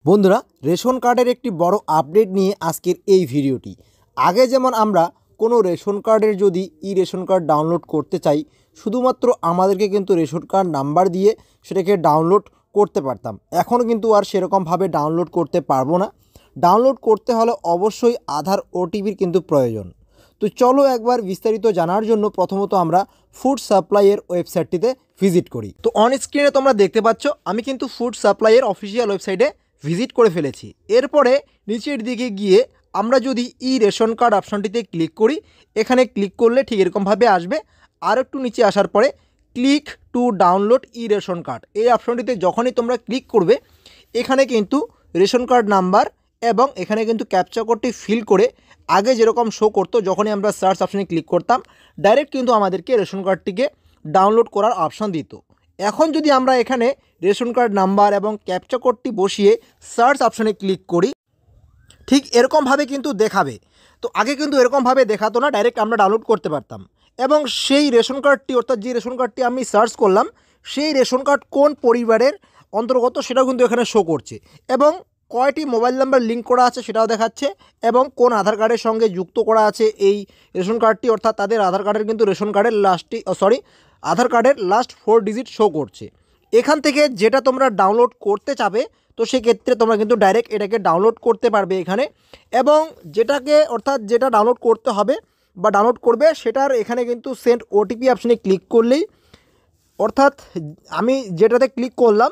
বন্ধুরা, রেশন কার্ডের একটি বড় আপডেট নিয়ে আজকের এই ভিডিওটি। আগে যেমন আমরা কোনো রেশন কার্ডের যদি রেশন কার্ড ডাউনলোড করতে চাই, শুধুমাত্র আমাদেরকে কিন্তু রেশন কার্ড নাম্বার দিয়ে সেটাকে ডাউনলোড করতে পারতাম। এখন কিন্তু আর সেরকমভাবে ডাউনলোড করতে পারবো না। ডাউনলোড করতে হলে অবশ্যই আধার ওটিপির কিন্তু প্রয়োজন। তো চলো একবার বিস্তারিত জানার জন্য প্রথমত আমরা ফুড সাপ্লাইয়ের ওয়েবসাইটটিতে ভিজিট করি। তো অন স্ক্রিনে তোমরা দেখতে পাচ্ছ আমি কিন্তু ফুড সাপ্লাইয়ের অফিসিয়াল ওয়েবসাইটে ভিজিট করে ফেলেছি। এরপরে নিচের দিকে গিয়ে আমরা যদি রেশন কার্ড অপশানটিতে ক্লিক করি, এখানে ক্লিক করলে ঠিক এরকমভাবে আসবে। আর একটু নিচে আসার পরে click to download ration card, এই অপশানটিতে যখনই তোমরা ক্লিক করবে, এখানে কিন্তু রেশন কার্ড নাম্বার এবং এখানে কিন্তু ক্যাপচা কোডটি ফিল করে আগে যেরকম শো করতো যখনই আমরা সার্চ অপশানে ক্লিক করতাম, ডাইরেক্ট কিন্তু আমাদেরকে রেশন কার্ডটিকে ডাউনলোড করার অপশান দিত। এখন যদি আমরা এখানে রেশন কার্ড নাম্বার এবং ক্যাপচা কোডটি বসিয়ে সার্চ অপশানে ক্লিক করি, ঠিক এরকমভাবে কিন্তু দেখাবে। তো আগে কিন্তু এরকমভাবে দেখাতো না, ডাইরেক্ট আমরা ডাউনলোড করতে পারতাম। এবং সেই রেশন কার্ডটি, অর্থাৎ যে রেশন কার্ডটি আমি সার্চ করলাম, সেই রেশন কার্ড কোন পরিবারের অন্তর্গত সেটাও কিন্তু এখানে শো করছে, এবং কয়টি মোবাইল নাম্বার লিঙ্ক করা আছে সেটাও দেখাচ্ছে, এবং কোন আধার কার্ডের সঙ্গে যুক্ত করা আছে এই রেশন কার্ডটি, অর্থাৎ তাদের আধার কার্ডের কিন্তু রেশন কার্ডের আধার কার্ডের লাস্ট 4 ডিজিট শো করছে। এখান থেকে যেটা তোমরা ডাউনলোড করতে চাবে, তো সেক্ষেত্রে তোমরা কিন্তু ডাইরেক্ট এটাকে ডাউনলোড করতে পারবে এখানে। এবং যেটা ডাউনলোড করতে হবে বা ডাউনলোড করবে, সেটার এখানে কিন্তু সেন্ড ওটিপি অপশানে ক্লিক করলেই, অর্থাৎ আমি যেটাতে ক্লিক করলাম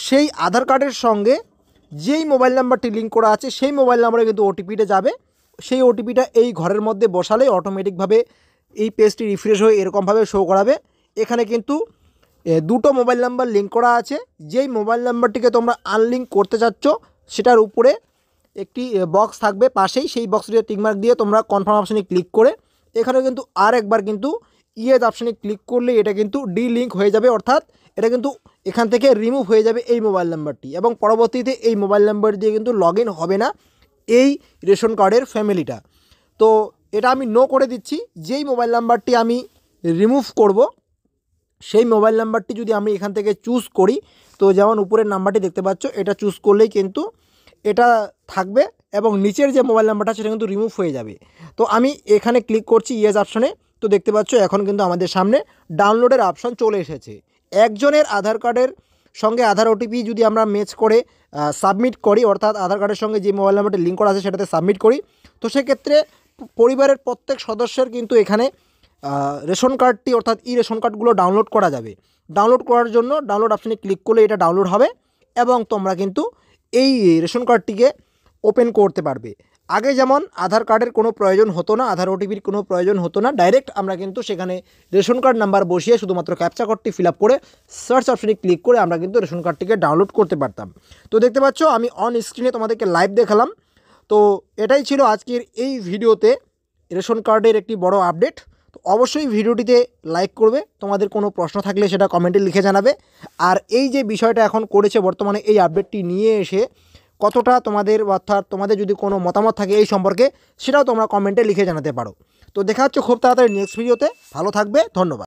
সেই আধার কার্ডের সঙ্গে যেই মোবাইল নাম্বারটি লিঙ্ক করা আছে সেই মোবাইল নাম্বারে কিন্তু ওটিপিটা যাবে। সেই ওটিপিটা এই ঘরের মধ্যে বসালে অটোমেটিকভাবে এই পেজটি রিফ্রেশ হয়ে এরকমভাবে শো করাবে। এখানে কিন্তু দুটো মোবাইল নাম্বার লিঙ্ক করা আছে। যেই মোবাইল নাম্বারটিকে তোমরা আনলিঙ্ক করতে চাচ্ছ, সেটার উপরে একটি বক্স থাকবে পাশেই, সেই বক্সটিতে টিকমার্ক দিয়ে তোমরা কনফার্ম অপশানে ক্লিক করে এখানে কিন্তু আর একবার কিন্তু ইয়েস অপশানে ক্লিক করলে এটা কিন্তু লিঙ্ক হয়ে যাবে, অর্থাৎ এটা কিন্তু এখান থেকে রিমুভ হয়ে যাবে এই মোবাইল নাম্বারটি, এবং পরবর্তীতে এই মোবাইল নাম্বার দিয়ে কিন্তু লগ ইন হবে না এই রেশন কার্ডের ফ্যামিলিটা। তো এটা আমি নো করে দিচ্ছি। যেই মোবাইল নাম্বারটি আমি রিমুভ করব, সেই মোবাইল নাম্বারটি যদি আমি এখান থেকে চুজ করি, তো যেমন উপরের নাম্বারটি দেখতে পাচ্ছ, এটা চুজ করলেই কিন্তু এটা থাকবে, এবং নিচের যে মোবাইল নাম্বারটা সেটা কিন্তু রিমুভ হয়ে যাবে। তো আমি এখানে ক্লিক করছি ইয়েস অপশানে। তো দেখতে পাচ্ছ এখন কিন্তু আমাদের সামনে ডাউনলোডের অপশান চলে এসেছে। একজনের আধার কার্ডের সঙ্গে আধার ওটিপি যদি আমরা ম্যাচ করে সাবমিট করি, অর্থাৎ আধার কার্ডের সঙ্গে যে মোবাইল নাম্বারটি লিঙ্ক করা আছে সেটাতে সাবমিট করি, তো সেক্ষেত্রে পরিবারের প্রত্যেক সদস্যের কিন্তু এখানে রেশন কার্ডটি, অর্থাৎ রেশন কার্ডগুলো ডাউনলোড করা যাবে। ডাউনলোড করার জন্য ডাউনলোড অপশানে ক্লিক করলে এটা ডাউনলোড হবে, এবং তোমরা কিন্তু এই রেশন কার্ডটিকে ওপেন করতে পারবে। আগে যেমন আধার কার্ডের কোনো প্রয়োজন হতো না, আধার ওটিপির কোনো প্রয়োজন হতো না, ডাইরেক্ট আমরা কিন্তু সেখানে রেশন কার্ড নাম্বার বসিয়ে শুধুমাত্র ক্যাপচা কোডটি ফিল আপ করে সার্চ অপশানে ক্লিক করে আমরা কিন্তু রেশন কার্ডটিকে ডাউনলোড করতে পারতাম। তো দেখতে পাচ্ছ আমি অন স্ক্রিনে তোমাদেরকে লাইভ দেখালাম। তো এটাই ছিল আজকের এই ভিডিওতে রেশন কার্ডের একটি বড় আপডেট। তো অবশ্যই ভিডিওটিতে লাইক করবে, তোমাদের কোনো প্রশ্ন থাকলে সেটা কমেন্টে লিখে জানাবে। আর এই যে বিষয়টা এখন করেছে বর্তমানে এই আপডেটটি নিয়ে এসে কতটা তোমাদের, অর্থাৎ তোমাদের যদি কোনো মতামত থাকে এই সম্পর্কে, সেটাও তোমরা কমেন্টে লিখে জানাতে পারো। তো দেখা হচ্ছে খুব তাড়াতাড়ি নেক্সট ভিডিওতে। ভালো থাকবে, ধন্যবাদ।